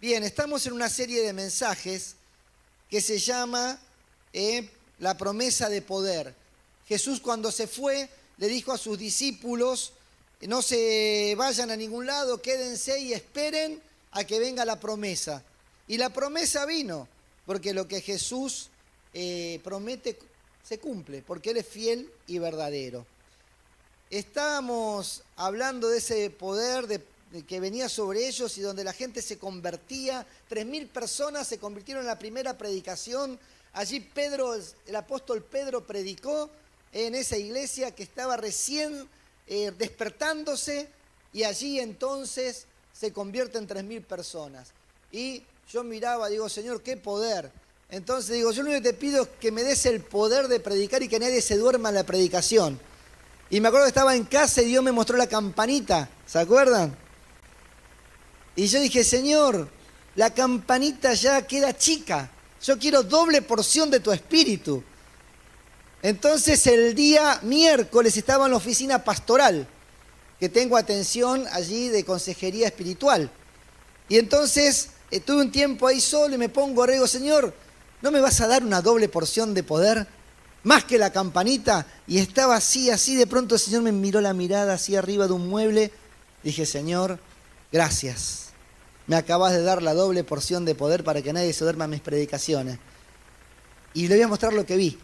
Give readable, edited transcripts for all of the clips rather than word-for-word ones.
Bien, estamos en una serie de mensajes que se llama La promesa de poder. Jesús, cuando se fue, le dijo a sus discípulos: no se vayan a ningún lado, quédense y esperen a que venga la promesa. Y la promesa vino, porque lo que Jesús promete se cumple, porque Él es fiel y verdadero. Estábamos hablando de ese poder que venía sobre ellos y donde la gente se convertía. 3.000 personas se convirtieron en la primera predicación. Allí el apóstol Pedro predicó en esa iglesia que estaba recién despertándose, y allí entonces se convierte en 3.000 personas. Y yo miraba, digo: Señor, qué poder. Entonces digo: yo lo único que te pido es que me des el poder de predicar y que nadie se duerma en la predicación. Y me acuerdo que estaba en casa y Dios me mostró la campanita, ¿se acuerdan? Y yo dije: Señor, la campanita ya queda chica, yo quiero doble porción de tu espíritu. Entonces el día miércoles estaba en la oficina pastoral, que tengo atención allí de consejería espiritual. Y entonces tuve un tiempo ahí solo y me pongo a orar y digo: Señor, ¿no me vas a dar una doble porción de poder? Más que la campanita. Y estaba así, de pronto el Señor me miró la mirada así arriba de un mueble. Dije: Señor, gracias. Me acabas de dar la doble porción de poder para que nadie se duerma en mis predicaciones. Y le voy a mostrar lo que vi.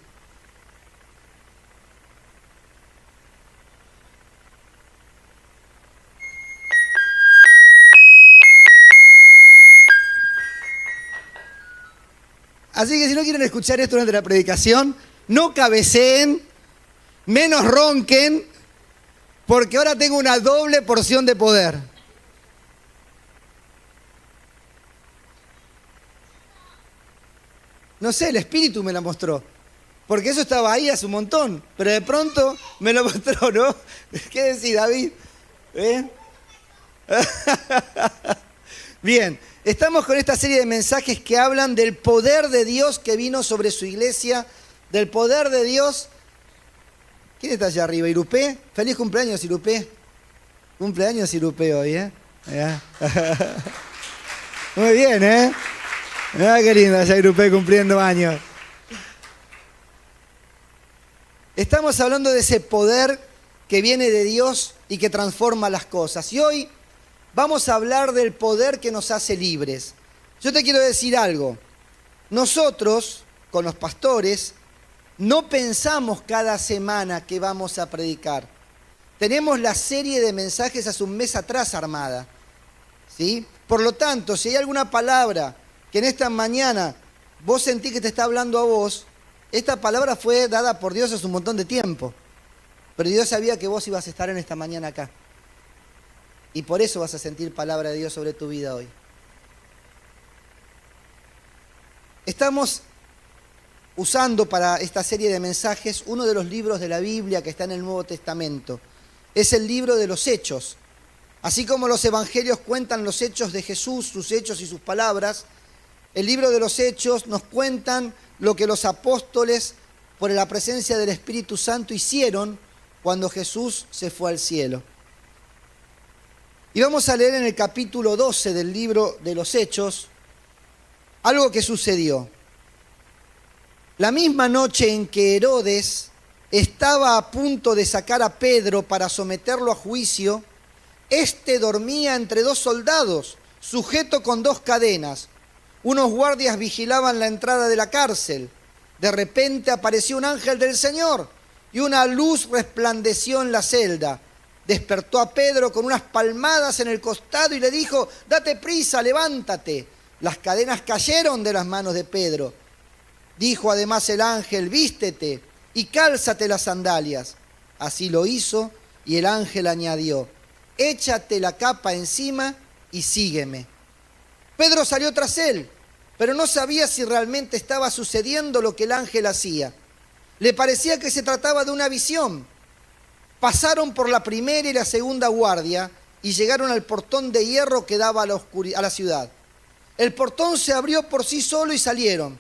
Así que si no quieren escuchar esto durante la predicación, no cabeceen, menos ronquen, porque ahora tengo una doble porción de poder. No sé, el Espíritu me la mostró, porque eso estaba ahí hace un montón, pero de pronto me lo mostró, ¿no? ¿Qué decís, David? Bien, estamos con esta serie de mensajes que hablan del poder de Dios que vino sobre su iglesia, del poder de Dios. ¿Quién está allá arriba? ¿Irupé? Feliz cumpleaños, Irupé. Cumpleaños, Irupé, hoy, ¿eh? Muy bien, ¿eh? Mirá qué lindo allá Irupé cumpliendo años. Estamos hablando de ese poder que viene de Dios y que transforma las cosas. Y hoy vamos a hablar del poder que nos hace libres. Yo te quiero decir algo. Nosotros, con los pastores, no pensamos cada semana que vamos a predicar. Tenemos la serie de mensajes hace un mes atrás armada, ¿sí? Por lo tanto, si hay alguna palabra que en esta mañana vos sentís que te está hablando a vos, esta palabra fue dada por Dios hace un montón de tiempo. Pero Dios sabía que vos ibas a estar en esta mañana acá. Y por eso vas a sentir palabra de Dios sobre tu vida hoy. Estamos usando para esta serie de mensajes uno de los libros de la Biblia que está en el Nuevo Testamento. Es el libro de los Hechos. Así como los evangelios cuentan los hechos de Jesús, sus hechos y sus palabras, el libro de los Hechos nos cuentan lo que los apóstoles, por la presencia del Espíritu Santo, hicieron cuando Jesús se fue al cielo. Y vamos a leer en el capítulo 12 del libro de los Hechos algo que sucedió. La misma noche en que Herodes estaba a punto de sacar a Pedro para someterlo a juicio, éste dormía entre dos soldados, sujeto con 2 cadenas. Unos guardias vigilaban la entrada de la cárcel. De repente apareció un ángel del Señor y una luz resplandeció en la celda. Despertó a Pedro con unas palmadas en el costado y le dijo: «Date prisa, levántate». Las cadenas cayeron de las manos de Pedro. Dijo además el ángel: «Vístete y cálzate las sandalias». Así lo hizo y el ángel añadió: «Échate la capa encima y sígueme». Pedro salió tras él, pero no sabía si realmente estaba sucediendo lo que el ángel hacía. Le parecía que se trataba de una visión. Pasaron por la primera y la segunda guardia y llegaron al portón de hierro que daba a la ciudad. El portón se abrió por sí solo y salieron.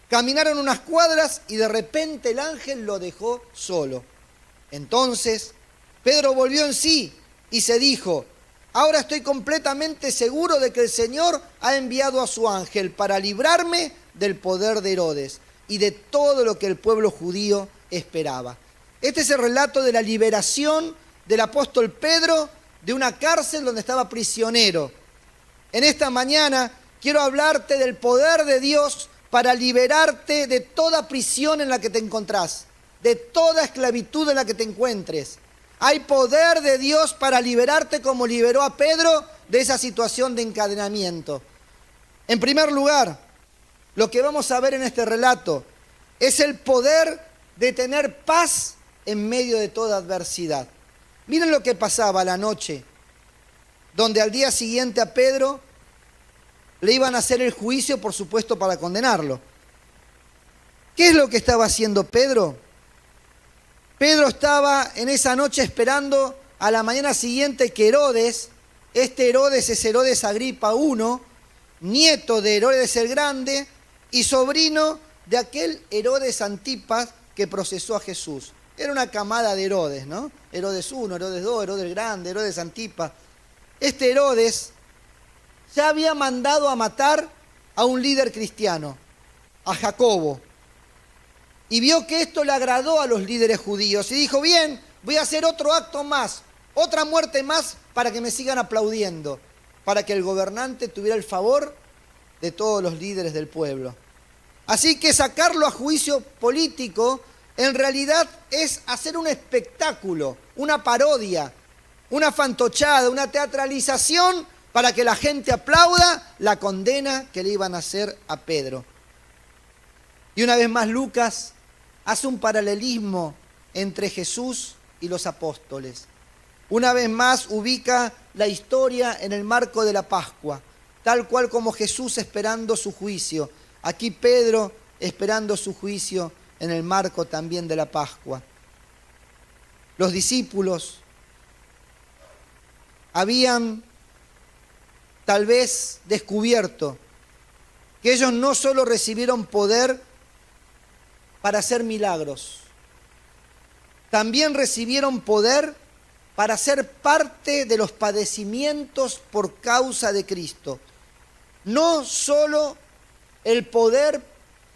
Caminaron unas cuadras y de repente el ángel lo dejó solo. Entonces Pedro volvió en sí y se dijo: Ahora estoy completamente seguro de que el Señor ha enviado a su ángel para librarme del poder de Herodes y de todo lo que el pueblo judío esperaba. Este es el relato de la liberación del apóstol Pedro de una cárcel donde estaba prisionero. En esta mañana quiero hablarte del poder de Dios para liberarte de toda prisión en la que te encontrás, de toda esclavitud en la que te encuentres. Hay poder de Dios para liberarte como liberó a Pedro de esa situación de encadenamiento. En primer lugar, lo que vamos a ver en este relato es el poder de tener paz en medio de toda adversidad. Miren lo que pasaba la noche, donde al día siguiente a Pedro le iban a hacer el juicio, por supuesto, para condenarlo. ¿Qué es lo que estaba haciendo Pedro? Pedro estaba en esa noche esperando a la mañana siguiente que Herodes, este Herodes es Herodes Agripa I, nieto de Herodes el Grande y sobrino de aquel Herodes Antipas que procesó a Jesús. Era una camada de Herodes, ¿no? Herodes I, Herodes II, Herodes el Grande, Herodes Antipas. Este Herodes ya había mandado a matar a un líder cristiano, a Jacobo. Y vio que esto le agradó a los líderes judíos y dijo, bien, voy a hacer otro acto más, otra muerte más para que me sigan aplaudiendo, para que el gobernante tuviera el favor de todos los líderes del pueblo. Así que sacarlo a juicio político en realidad es hacer un espectáculo, una parodia, una fantochada, una teatralización para que la gente aplauda la condena que le iban a hacer a Pedro. Y una vez más Lucas hace un paralelismo entre Jesús y los apóstoles. Una vez más ubica la historia en el marco de la Pascua, tal cual como Jesús esperando su juicio. Aquí Pedro esperando su juicio en el marco también de la Pascua. Los discípulos habían tal vez descubierto que ellos no solo recibieron poder para hacer milagros, también recibieron poder para ser parte de los padecimientos por causa de Cristo. No solo el poder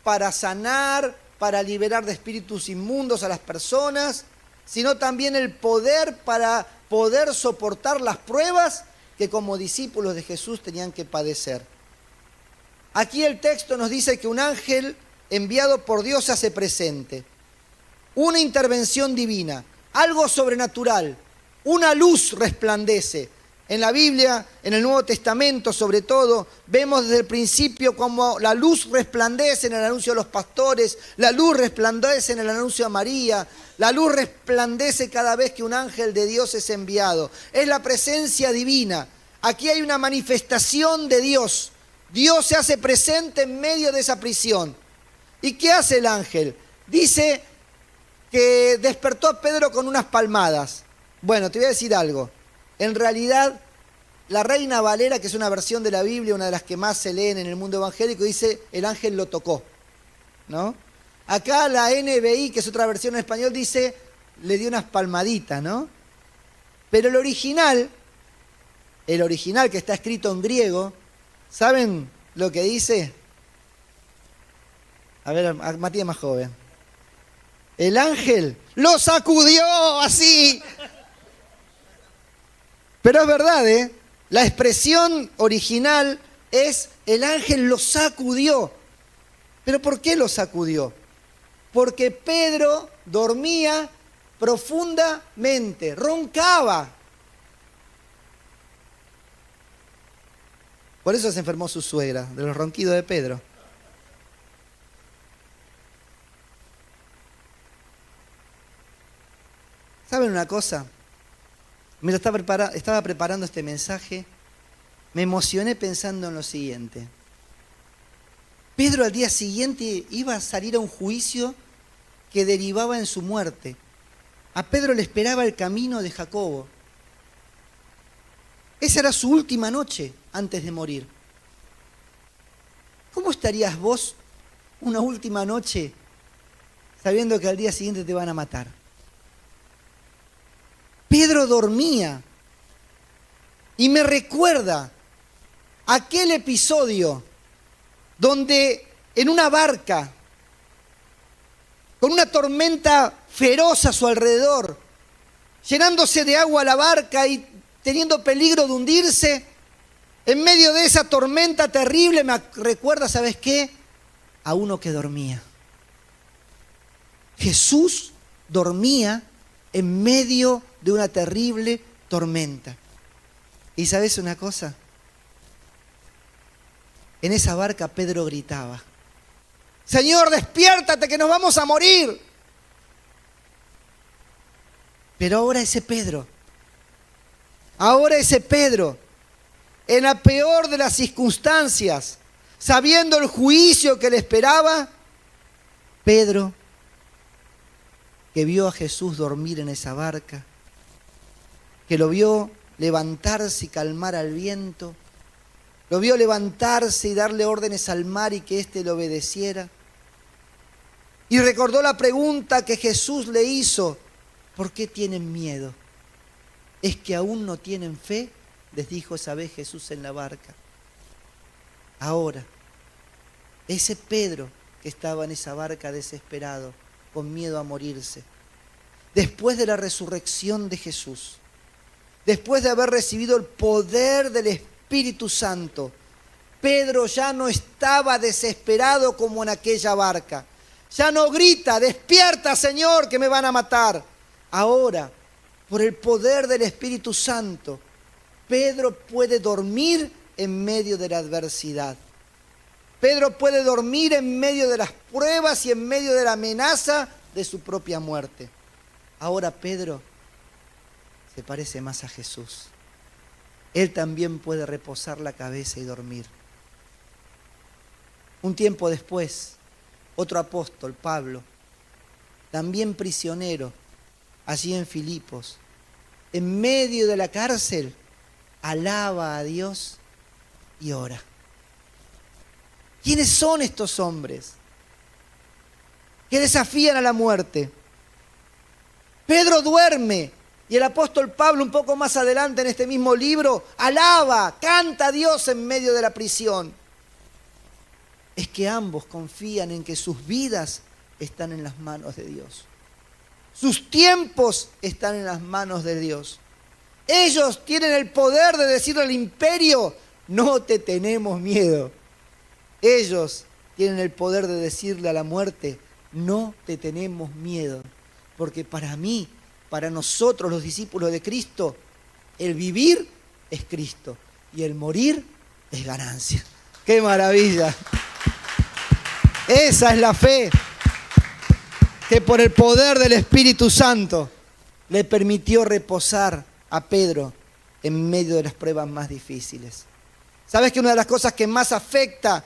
para sanar, para liberar de espíritus inmundos a las personas, sino también el poder para poder soportar las pruebas que como discípulos de Jesús tenían que padecer. Aquí el texto nos dice que un ángel enviado por Dios se hace presente. Una intervención divina, algo sobrenatural, una luz resplandece. En la Biblia, en el Nuevo Testamento sobre todo, vemos desde el principio como la luz resplandece en el anuncio de los pastores, la luz resplandece en el anuncio a María, la luz resplandece cada vez que un ángel de Dios es enviado. Es la presencia divina. Aquí hay una manifestación de Dios. Dios se hace presente en medio de esa prisión. ¿Y qué hace el ángel? Dice que despertó a Pedro con unas palmadas. Bueno, te voy a decir algo. En realidad, la Reina Valera, que es una versión de la Biblia, una de las que más se leen en el mundo evangélico, dice, el ángel lo tocó, ¿no? Acá la NBI, que es otra versión en español, dice, le dio unas palmaditas, ¿no? Pero el original que está escrito en griego, ¿saben lo que dice? A ver, a Matías más joven. El ángel lo sacudió así. Pero es verdad, ¿eh? La expresión original es el ángel lo sacudió. ¿Pero por qué lo sacudió? Porque Pedro dormía profundamente, roncaba. Por eso se enfermó su suegra, de los ronquidos de Pedro. ¿Saben una cosa? Mientras estaba preparando este mensaje, me emocioné pensando en lo siguiente. Pedro al día siguiente iba a salir a un juicio que derivaba en su muerte. A Pedro le esperaba el camino de Jacobo. Esa era su última noche antes de morir. ¿Cómo estarías vos una última noche sabiendo que al día siguiente te van a matar? Pedro dormía. Y me recuerda aquel episodio donde en una barca, con una tormenta feroz a su alrededor, llenándose de agua la barca y teniendo peligro de hundirse, en medio de esa tormenta terrible, me recuerda, ¿sabes qué? A uno que dormía. Jesús dormía en medio de una terrible tormenta. ¿Y sabes una cosa? En esa barca Pedro gritaba: Señor, despiértate que nos vamos a morir. Pero ahora ese Pedro, en la peor de las circunstancias, sabiendo el juicio que le esperaba, Pedro, que vio a Jesús dormir en esa barca, que lo vio levantarse y calmar al viento, lo vio levantarse y darle órdenes al mar y que éste le obedeciera, y recordó la pregunta que Jesús le hizo: ¿por qué tienen miedo? ¿Es que aún no tienen fe?, les dijo esa vez Jesús en la barca. Ahora, ese Pedro que estaba en esa barca desesperado, con miedo a morirse, después de la resurrección de Jesús, después de haber recibido el poder del Espíritu Santo, Pedro ya no estaba desesperado como en aquella barca. Ya no grita: despierta, Señor, que me van a matar. Ahora, por el poder del Espíritu Santo, Pedro puede dormir en medio de la adversidad. Pedro puede dormir en medio de las pruebas y en medio de la amenaza de su propia muerte. Ahora Pedro se parece más a Jesús. Él también puede reposar la cabeza y dormir. Un tiempo después, otro apóstol, Pablo, también prisionero, allí en Filipos, en medio de la cárcel, alaba a Dios y ora. ¿Quiénes son estos hombres que desafían a la muerte? Pedro duerme y el apóstol Pablo, un poco más adelante en este mismo libro, alaba, canta a Dios en medio de la prisión. Es que ambos confían en que sus vidas están en las manos de Dios. Sus tiempos están en las manos de Dios. Ellos tienen el poder de decirle al imperio: no te tenemos miedo. Ellos tienen el poder de decirle a la muerte: no te tenemos miedo. Porque para mí, para nosotros los discípulos de Cristo, el vivir es Cristo y el morir es ganancia. ¡Qué maravilla! Esa es la fe que por el poder del Espíritu Santo le permitió reposar a Pedro en medio de las pruebas más difíciles. ¿Sabes que una de las cosas que más afecta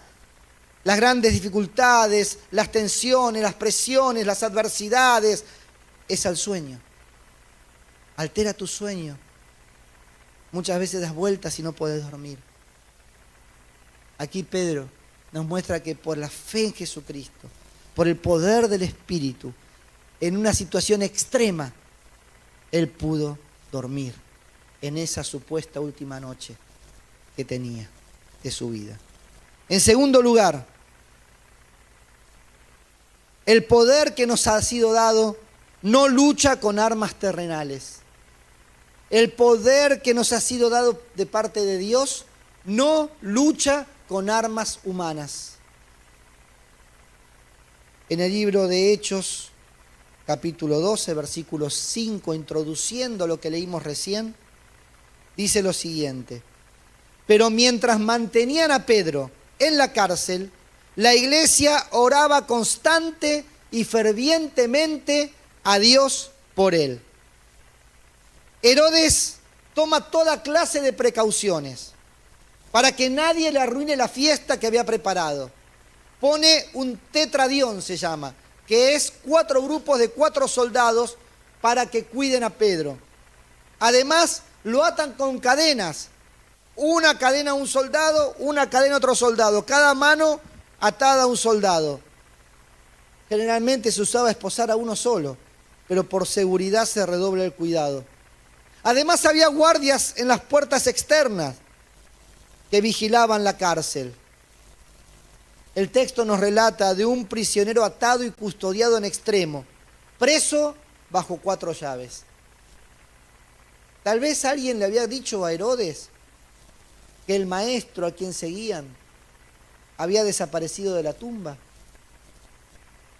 las grandes dificultades, las tensiones, las presiones, las adversidades, es al sueño? Altera tu sueño. Muchas veces das vueltas y no puedes dormir. Aquí Pedro nos muestra que por la fe en Jesucristo, por el poder del Espíritu, en una situación extrema, él pudo dormir en esa supuesta última noche que tenía de su vida. En segundo lugar, el poder que nos ha sido dado no lucha con armas terrenales. El poder que nos ha sido dado de parte de Dios no lucha con armas humanas. En el libro de Hechos, capítulo 12, versículo 5, introduciendo lo que leímos recién, dice lo siguiente: pero mientras mantenían a Pedro en la cárcel, la iglesia oraba constante y fervientemente a Dios por él. Herodes toma toda clase de precauciones para que nadie le arruine la fiesta que había preparado. Pone un tetradión, se llama, que es 4 grupos de 4 soldados para que cuiden a Pedro. Además, lo atan con cadenas. Una cadena a un soldado, una cadena a otro soldado. Cada mano atada a un soldado. Generalmente se usaba esposar a uno solo, pero por seguridad se redobla el cuidado. Además había guardias en las puertas externas que vigilaban la cárcel. El texto nos relata de un prisionero atado y custodiado en extremo, preso bajo 4 llaves. Tal vez alguien le había dicho a Herodes que el maestro a quien seguían había desaparecido de la tumba.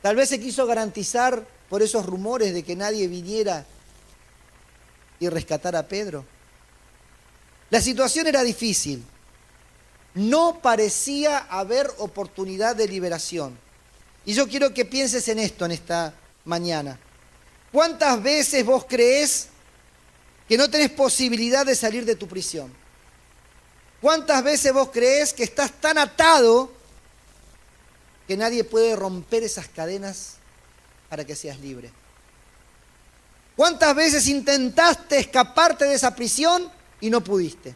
Tal vez se quiso garantizar por esos rumores de que nadie viniera y rescatara a Pedro. La situación era difícil. No parecía haber oportunidad de liberación. Y yo quiero que pienses en esto en esta mañana. ¿Cuántas veces vos creés que no tenés posibilidad de salir de tu prisión? ¿Cuántas veces vos creés que estás tan atado que nadie puede romper esas cadenas para que seas libre? ¿Cuántas veces intentaste escaparte de esa prisión y no pudiste?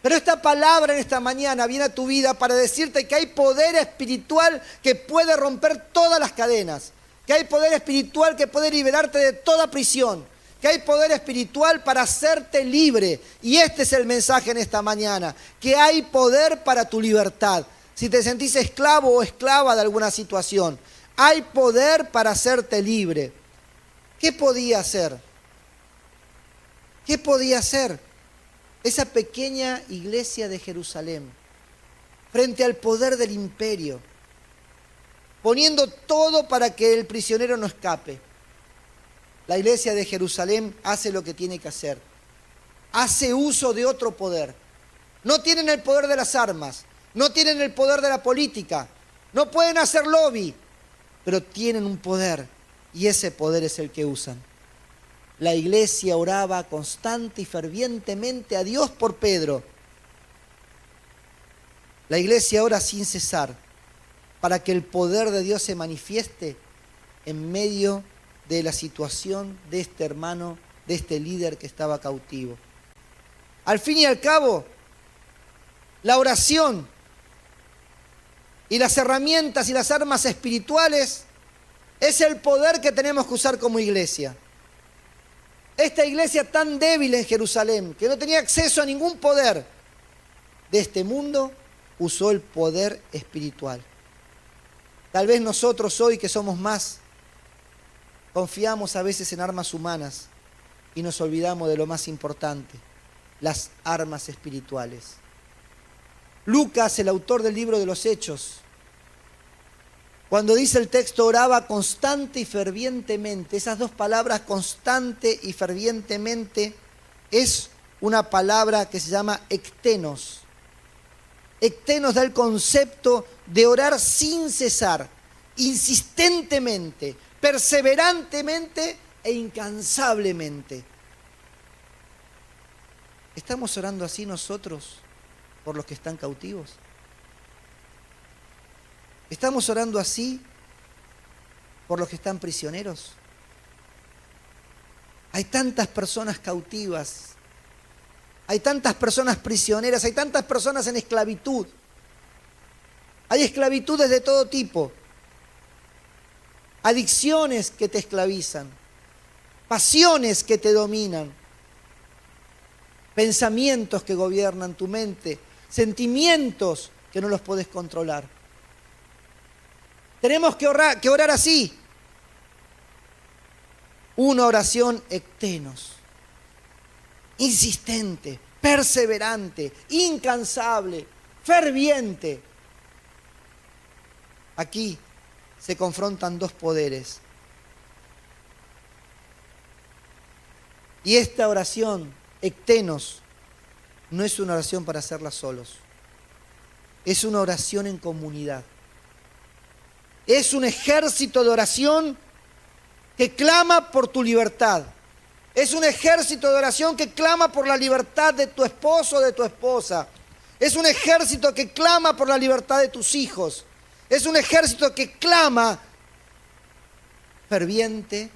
Pero esta palabra en esta mañana viene a tu vida para decirte que hay poder espiritual que puede romper todas las cadenas, que hay poder espiritual que puede liberarte de toda prisión, que hay poder espiritual para hacerte libre. Y este es el mensaje en esta mañana, que hay poder para tu libertad. Si te sentís esclavo o esclava de alguna situación, hay poder para hacerte libre. ¿Qué podía hacer? ¿Qué podía hacer esa pequeña iglesia de Jerusalén frente al poder del imperio, poniendo todo para que el prisionero no escape? La iglesia de Jerusalén hace lo que tiene que hacer. Hace uso de otro poder. No tienen el poder de las armas, no tienen el poder de la política, no pueden hacer lobby, pero tienen un poder y ese poder es el que usan. La iglesia oraba constante y fervientemente a Dios por Pedro. La iglesia ora sin cesar para que el poder de Dios se manifieste en medio de la situación de este hermano, de este líder que estaba cautivo. Al fin y al cabo, la oración y las herramientas y las armas espirituales es el poder que tenemos que usar como iglesia. Esta iglesia tan débil en Jerusalén, que no tenía acceso a ningún poder de este mundo, usó el poder espiritual. Tal vez nosotros hoy, que somos más, confiamos a veces en armas humanas y nos olvidamos de lo más importante, las armas espirituales. Lucas, el autor del libro de los Hechos, cuando dice el texto, oraba constante y fervientemente. Esas dos palabras, constante y fervientemente, es una palabra que se llama ektenos. Ektenos da el concepto de orar sin cesar, insistentemente, perseverantemente e incansablemente. ¿Estamos orando así nosotros por los que están cautivos? ¿Estamos orando así por los que están prisioneros? Hay tantas personas cautivas, hay tantas personas prisioneras, hay tantas personas en esclavitud. Hay esclavitudes de todo tipo, adicciones que te esclavizan, pasiones que te dominan, pensamientos que gobiernan tu mente, sentimientos que no los puedes controlar. Tenemos que orar así. Una oración ektenos, insistente, perseverante, incansable, ferviente. Aquí se confrontan dos poderes. Y esta oración, ektenos, no es una oración para hacerla solos. Es una oración en comunidad. Es un ejército de oración que clama por tu libertad. Es un ejército de oración que clama por la libertad de tu esposo o de tu esposa. Es un ejército que clama por la libertad de tus hijos. Es un ejército que clama ferviente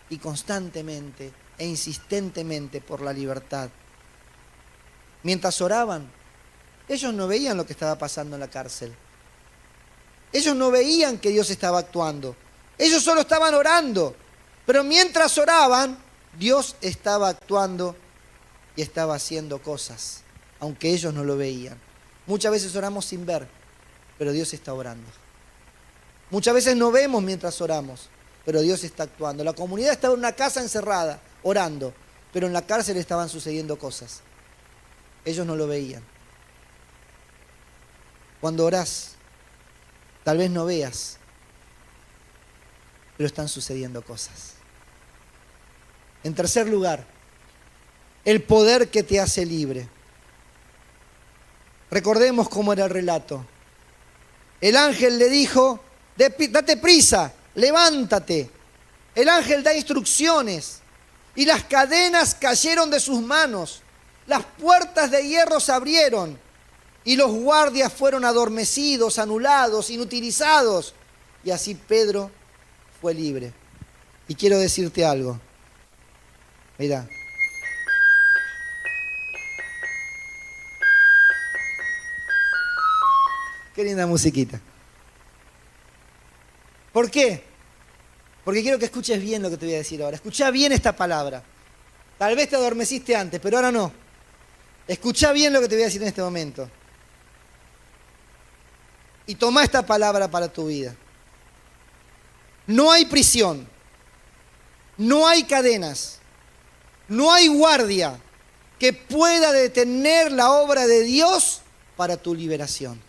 y constantemente e insistentemente por la libertad. Mientras oraban, ellos no veían lo que estaba pasando en la cárcel. Ellos no veían que Dios estaba actuando. Ellos solo estaban orando. Pero mientras oraban, Dios estaba actuando y estaba haciendo cosas, aunque ellos no lo veían. Muchas veces oramos sin ver, pero Dios está orando. Muchas veces no vemos mientras oramos, pero Dios está actuando. La comunidad estaba en una casa encerrada, orando, pero en la cárcel estaban sucediendo cosas. Ellos no lo veían. Cuando orás, tal vez no veas, pero están sucediendo cosas. En tercer lugar, el poder que te hace libre. Recordemos cómo era el relato. El ángel le dijo, date prisa, levántate. El ángel da instrucciones y las cadenas cayeron de sus manos. Las puertas de hierro se abrieron y los guardias fueron adormecidos, anulados, inutilizados. Y así Pedro fue libre. Y quiero decirte algo. Mira. Qué linda musiquita. ¿Por qué? Porque quiero que escuches bien lo que te voy a decir ahora. Escuchá bien esta palabra. Tal vez te adormeciste antes, pero ahora no. Escuchá bien lo que te voy a decir en este momento. Y toma esta palabra para tu vida. No hay prisión. No hay cadenas. No hay guardia que pueda detener la obra de Dios para tu liberación.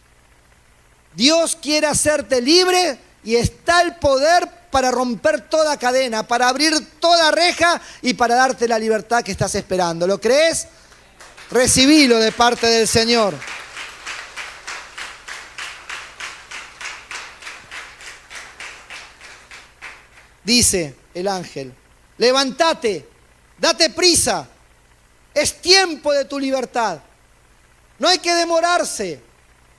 Dios quiere hacerte libre y está el poder para romper toda cadena, para abrir toda reja y para darte la libertad que estás esperando. ¿Lo crees? Recibilo de parte del Señor. Dice el ángel, levántate, date prisa, es tiempo de tu libertad. No hay que demorarse.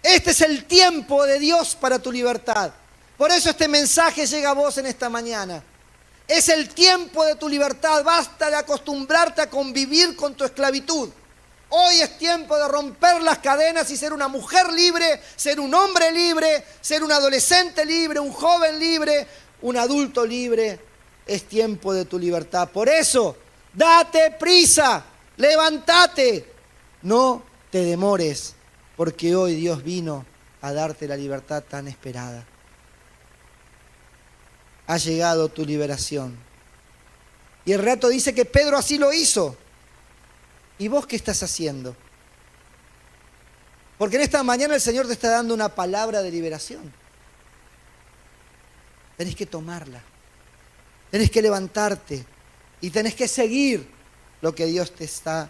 Este es el tiempo de Dios para tu libertad. Por eso este mensaje llega a vos en esta mañana. Es el tiempo de tu libertad. Basta de acostumbrarte a convivir con tu esclavitud. Hoy es tiempo de romper las cadenas y ser una mujer libre, ser un hombre libre, ser un adolescente libre, un joven libre, un adulto libre. Es tiempo de tu libertad. Por eso, date prisa, levántate, no te demores, porque hoy Dios vino a darte la libertad tan esperada. Ha llegado tu liberación. Y el relato dice que Pedro así lo hizo. ¿Y vos qué estás haciendo? Porque en esta mañana el Señor te está dando una palabra de liberación. Tenés que tomarla. Tenés que levantarte. Y tenés que seguir lo que Dios te está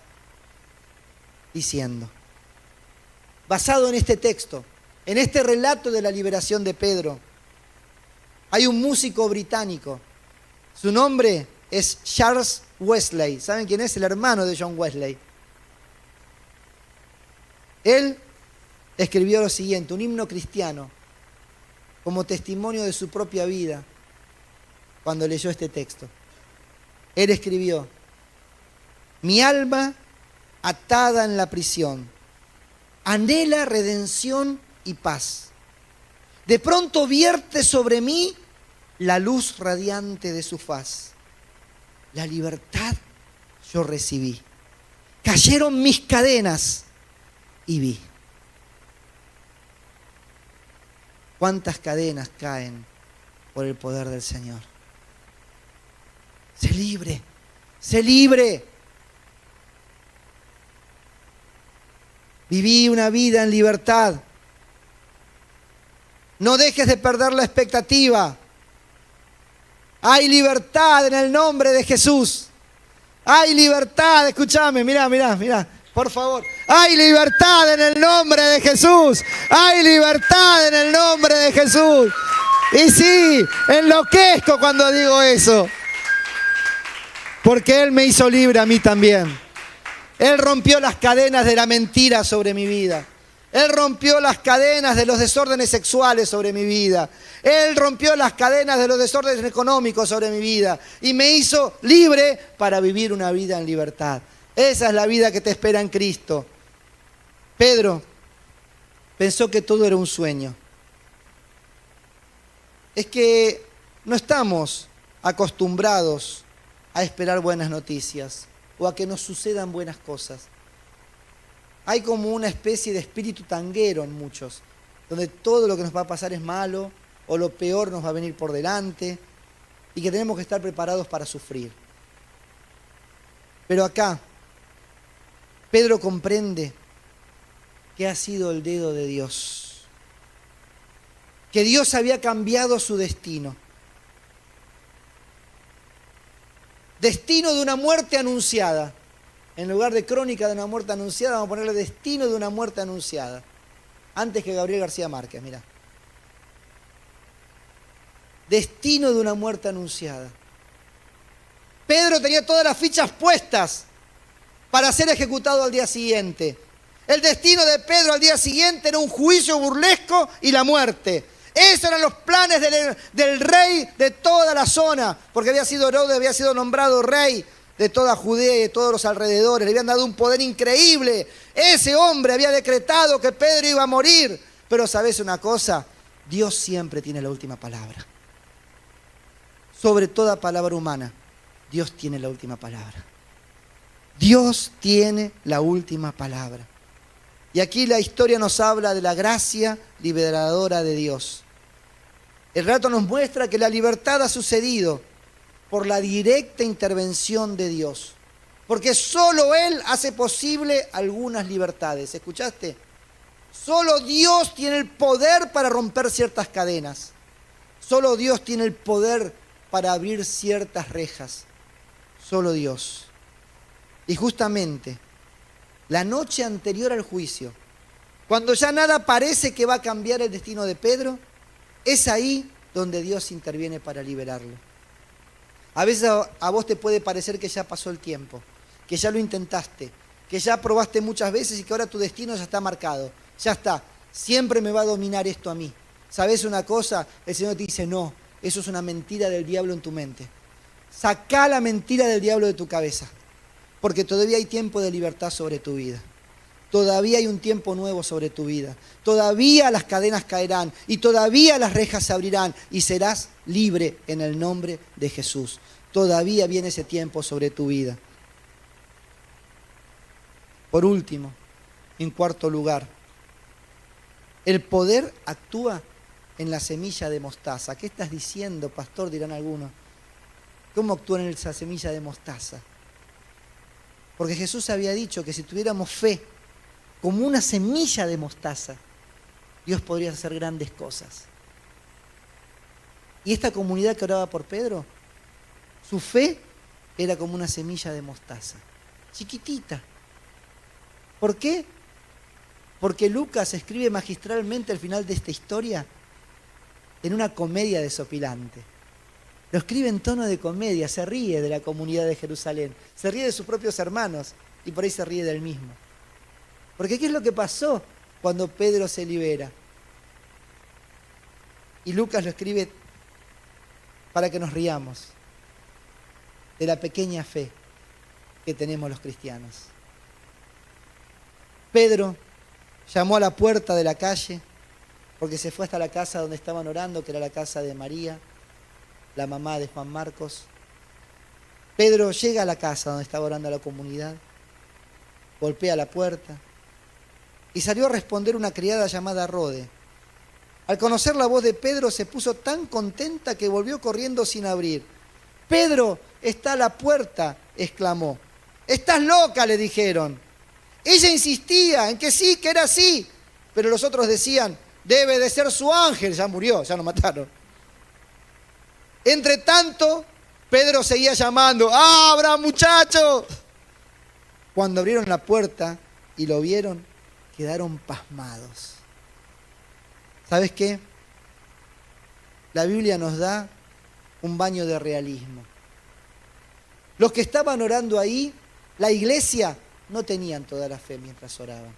diciendo. Basado en este texto, en este relato de la liberación de Pedro, hay un músico británico. Su nombre es Charles Wesley. ¿Saben quién es? El hermano de John Wesley. Él escribió lo siguiente, un himno cristiano, como testimonio de su propia vida, cuando leyó este texto. Él escribió, mi alma atada en la prisión, anhela redención y paz. De pronto vierte sobre mí la luz radiante de su faz. La libertad yo recibí. Cayeron mis cadenas y vi. ¿Cuántas cadenas caen por el poder del Señor? Sé libre, sé libre. Viví una vida en libertad. No dejes de perder la expectativa. Hay libertad en el nombre de Jesús. Hay libertad, escúchame, mirá, por favor. Hay libertad en el nombre de Jesús. Hay libertad en el nombre de Jesús. Y sí, enloquezco cuando digo eso. Porque Él me hizo libre a mí también. Él rompió las cadenas de la mentira sobre mi vida. Él rompió las cadenas de los desórdenes sexuales sobre mi vida. Él rompió las cadenas de los desórdenes económicos sobre mi vida. Y me hizo libre para vivir una vida en libertad. Esa es la vida que te espera en Cristo. Pedro pensó que todo era un sueño. Es que no estamos acostumbrados a esperar buenas noticias o a que nos sucedan buenas cosas. Hay como una especie de espíritu tanguero en muchos, donde todo lo que nos va a pasar es malo o lo peor nos va a venir por delante y que tenemos que estar preparados para sufrir. Pero acá, Pedro comprende que ha sido el dedo de Dios, que Dios había cambiado su destino. Destino de una muerte anunciada. En lugar de crónica de una muerte anunciada, vamos a ponerle destino de una muerte anunciada. Antes que Gabriel García Márquez, mirá. Destino de una muerte anunciada. Pedro tenía todas las fichas puestas para ser ejecutado al día siguiente. El destino de Pedro al día siguiente era un juicio burlesco y la muerte. Esos eran los planes del rey de toda la zona, porque Herodes había sido nombrado rey de toda Judea y de todos los alrededores. Le habían dado un poder increíble. Ese hombre había decretado que Pedro iba a morir. Pero ¿sabes una cosa? Dios siempre tiene la última palabra. Sobre toda palabra humana, Dios tiene la última palabra. Dios tiene la última palabra. Y aquí la historia nos habla de la gracia liberadora de Dios. El relato nos muestra que la libertad ha sucedido por la directa intervención de Dios. Porque solo Él hace posible algunas libertades. ¿Escuchaste? Solo Dios tiene el poder para romper ciertas cadenas. Solo Dios tiene el poder para abrir ciertas rejas. Solo Dios. Y justamente, la noche anterior al juicio, cuando ya nada parece que va a cambiar el destino de Pedro, es ahí donde Dios interviene para liberarlo. A veces a vos te puede parecer que ya pasó el tiempo, que ya lo intentaste, que ya probaste muchas veces y que ahora tu destino ya está marcado. Ya está, siempre me va a dominar esto a mí. ¿Sabés una cosa? El Señor te dice, no, eso es una mentira del diablo en tu mente. Sacá la mentira del diablo de tu cabeza, porque todavía hay tiempo de libertad sobre tu vida. Todavía hay un tiempo nuevo sobre tu vida. Todavía las cadenas caerán y todavía las rejas se abrirán y serás libre en el nombre de Jesús. Todavía viene ese tiempo sobre tu vida. Por último, en cuarto lugar, el poder actúa en la semilla de mostaza. ¿Qué estás diciendo, pastor? Dirán algunos. ¿Cómo actúa en esa semilla de mostaza? Porque Jesús había dicho que si tuviéramos fe como una semilla de mostaza, Dios podría hacer grandes cosas. Y esta comunidad que oraba por Pedro, su fe era como una semilla de mostaza, chiquitita. ¿Por qué? Porque Lucas escribe magistralmente al final de esta historia en una comedia desopilante. Lo escribe en tono de comedia, se ríe de la comunidad de Jerusalén, se ríe de sus propios hermanos y por ahí se ríe del mismo. Porque ¿qué es lo que pasó cuando Pedro se libera? Y Lucas lo escribe para que nos riamos de la pequeña fe que tenemos los cristianos. Pedro llamó a la puerta de la calle porque se fue hasta la casa donde estaban orando, que era la casa de María, la mamá de Juan Marcos. Pedro llega a la casa donde estaba orando la comunidad, golpea la puerta y salió a responder una criada llamada Rode. Al conocer la voz de Pedro se puso tan contenta que volvió corriendo sin abrir. «Pedro, está a la puerta», exclamó. «Estás loca», le dijeron. Ella insistía en que sí, que era así, pero los otros decían, «Debe de ser su ángel», ya murió, ya lo mataron. Entre tanto, Pedro seguía llamando, «¡Abra, muchacho!». Cuando abrieron la puerta y lo vieron, quedaron pasmados. ¿Sabes qué? La Biblia nos da un baño de realismo. Los que estaban orando ahí, la iglesia, no tenían toda la fe mientras oraban.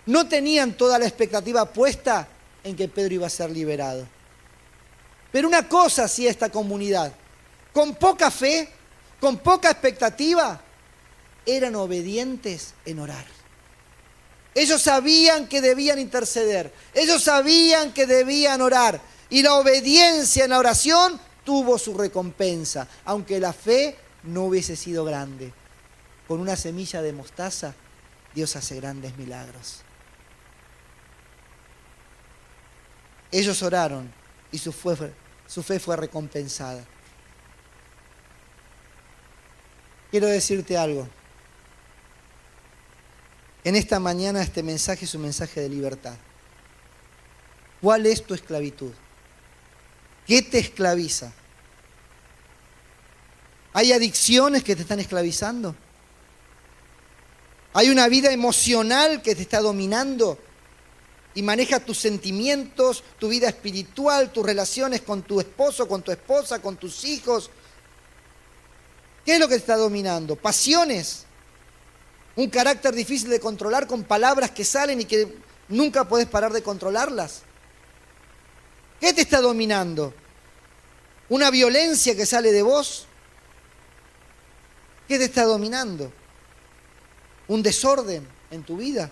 No tenían toda la expectativa puesta en que Pedro iba a ser liberado. Pero una cosa hacía esta comunidad, con poca fe, con poca expectativa, eran obedientes en orar. Ellos sabían que debían interceder, ellos sabían que debían orar, y la obediencia en la oración tuvo su recompensa, aunque la fe no hubiese sido grande. Con una semilla de mostaza, Dios hace grandes milagros. Ellos oraron y su fe fue recompensada. Quiero decirte algo. En esta mañana este mensaje es un mensaje de libertad. ¿Cuál es tu esclavitud? ¿Qué te esclaviza? ¿Hay adicciones que te están esclavizando? ¿Hay una vida emocional que te está dominando y maneja tus sentimientos, tu vida espiritual, tus relaciones con tu esposo, con tu esposa, con tus hijos? ¿Qué es lo que te está dominando? ¿Pasiones? ¿Un carácter difícil de controlar con palabras que salen y que nunca podés parar de controlarlas? ¿Qué te está dominando? ¿Una violencia que sale de vos? ¿Qué te está dominando? ¿Un desorden en tu vida?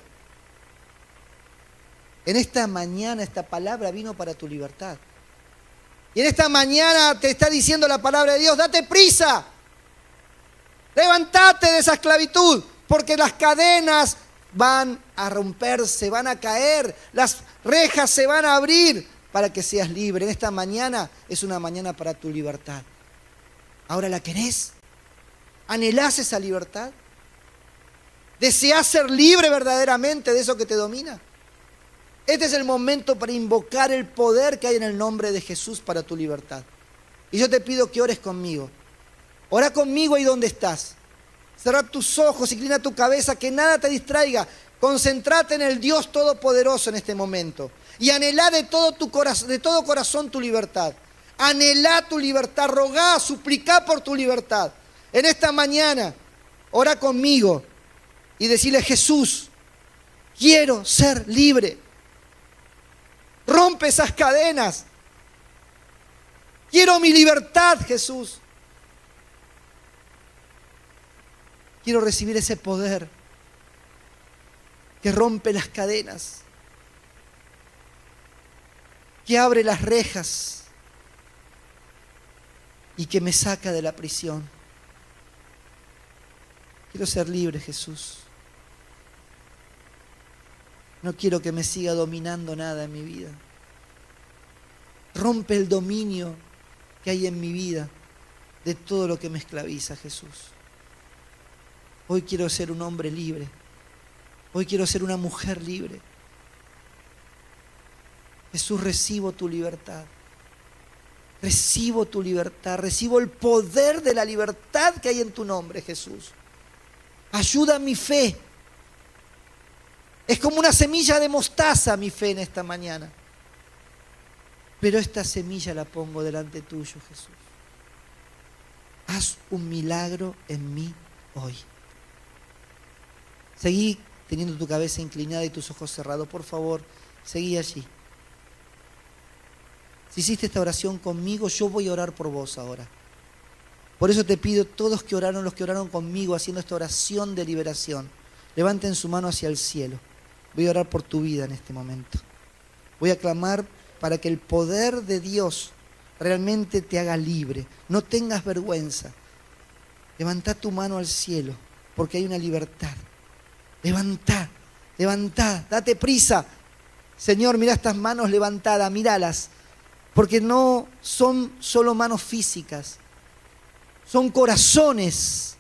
En esta mañana esta palabra vino para tu libertad. Y en esta mañana te está diciendo la palabra de Dios: date prisa, levántate de esa esclavitud, porque las cadenas van a romperse, van a caer, las rejas se van a abrir para que seas libre. En esta mañana es una mañana para tu libertad. ¿Ahora la querés? ¿Anhelás esa libertad? ¿Deseás ser libre verdaderamente de eso que te domina? Este es el momento para invocar el poder que hay en el nombre de Jesús para tu libertad. Y yo te pido que ores conmigo. Ora conmigo ahí donde estás. Cerra tus ojos, inclina tu cabeza, que nada te distraiga. Concéntrate en el Dios Todopoderoso en este momento. Y anhelá de todo corazón tu libertad. Anhelá tu libertad, rogá, suplicá por tu libertad. En esta mañana, ora conmigo y decirle: Jesús, quiero ser libre. Rompe esas cadenas. Quiero mi libertad, Jesús. Quiero recibir ese poder que rompe las cadenas, que abre las rejas y que me saca de la prisión. Quiero ser libre, Jesús. No quiero que me siga dominando nada en mi vida. Rompe el dominio que hay en mi vida de todo lo que me esclaviza, Jesús. Hoy quiero ser un hombre libre. Hoy quiero ser una mujer libre. Jesús, recibo tu libertad. Recibo tu libertad. Recibo el poder de la libertad que hay en tu nombre, Jesús. Ayuda a mi fe. Es como una semilla de mostaza mi fe en esta mañana. Pero esta semilla la pongo delante tuyo, Jesús. Haz un milagro en mí hoy. Seguí teniendo tu cabeza inclinada y tus ojos cerrados. Por favor, seguí allí. Si hiciste esta oración conmigo, yo voy a orar por vos ahora. Por eso te pido, todos los que oraron conmigo haciendo esta oración de liberación, levanten su mano hacia el cielo. Voy a orar por tu vida en este momento. Voy a clamar para que el poder de Dios realmente te haga libre. No tengas vergüenza. Levantá tu mano al cielo, porque hay una libertad. Levantá, date prisa. Señor, mira estas manos levantadas, míralas, porque no son solo manos físicas, son corazones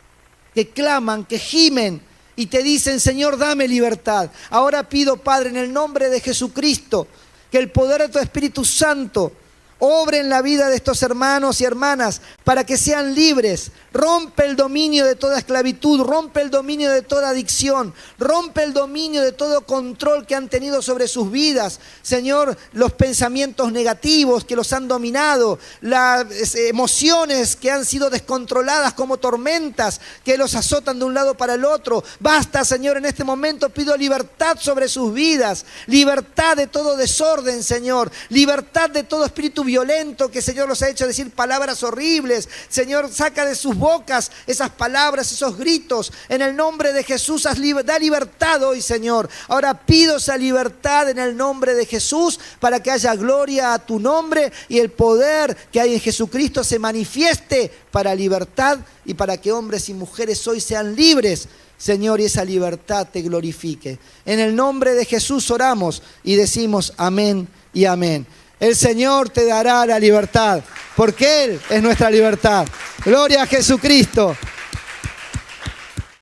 que claman, que gimen y te dicen: Señor, dame libertad. Ahora pido, Padre, en el nombre de Jesucristo, que el poder de tu Espíritu Santo obre en la vida de estos hermanos y hermanas para que sean libres. Rompe el dominio de toda esclavitud, rompe el dominio de toda adicción, rompe el dominio de todo control que han tenido sobre sus vidas. Señor, los pensamientos negativos que los han dominado, las emociones que han sido descontroladas como tormentas que los azotan de un lado para el otro. Basta, Señor, en este momento pido libertad sobre sus vidas, libertad de todo desorden, Señor, libertad de todo espíritu violento que, Señor, los ha hecho decir palabras horribles. Señor, saca de sus bocas esas palabras, esos gritos. En el nombre de Jesús, da libertad hoy, Señor. Ahora pido esa libertad en el nombre de Jesús para que haya gloria a tu nombre y el poder que hay en Jesucristo se manifieste para libertad y para que hombres y mujeres hoy sean libres, Señor, y esa libertad te glorifique. En el nombre de Jesús oramos y decimos amén y amén. El Señor te dará la libertad, porque Él es nuestra libertad. Gloria a Jesucristo.